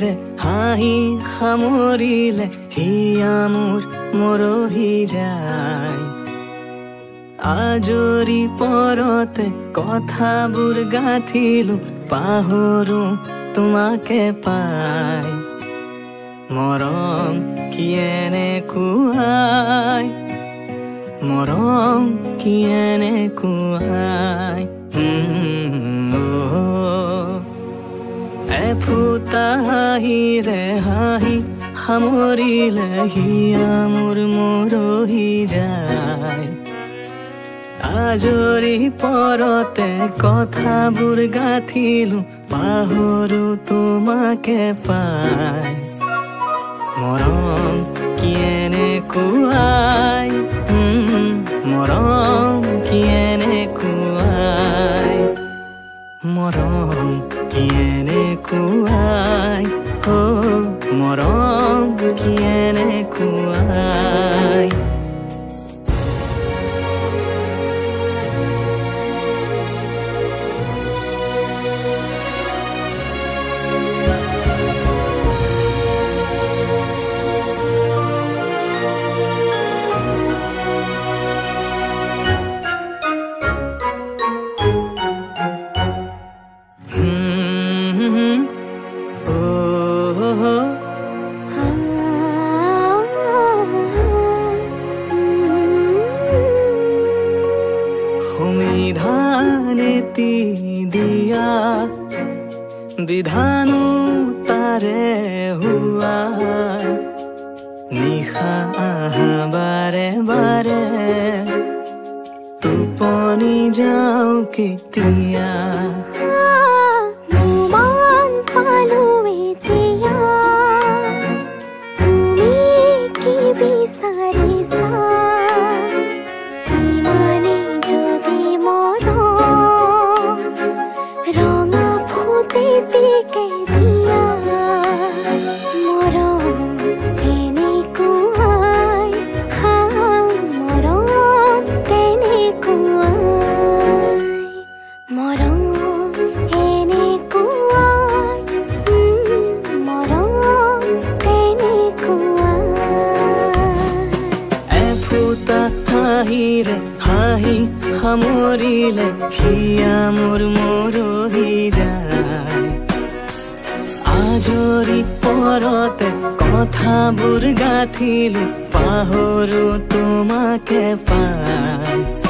হাঁহিৰে হাঁহি সামৰিলে হিয়া মোৰ মৰহি যায়। আজৰি পৰতে কথাবোৰ গাঁঠিলো পাহৰো তোমাকে পাই। মৰম কি এনেকুৱাই, মৰম কি এনেকুৱাই। এফুটা হাঁহিৰে হাঁহি সামৰিলে হিয়া মোৰ মৰহি যায়। আজৰি পৰতে কথাবোৰ গাঁঠিলো পাহৰো তোমাকে পাই। মৰম কি এনেকুৱাই, মৰম কি এনেকুৱাই, মৰম কি এনেকুৱাই, মৰম কি এনেকুৱাই। সংবিধানেতি দিয়া বিধানো তাৰে হোৱা, নিশা বাৰে বাৰে টোপনি যাওঁ কেতিয়া। হাঁহিৰে হাঁহি সামৰিলে হিয়া মোৰ মৰহি যায়। আজৰি পৰতে কথাবোৰ গাঁঠিলো পাহৰো তোমাকে পাই।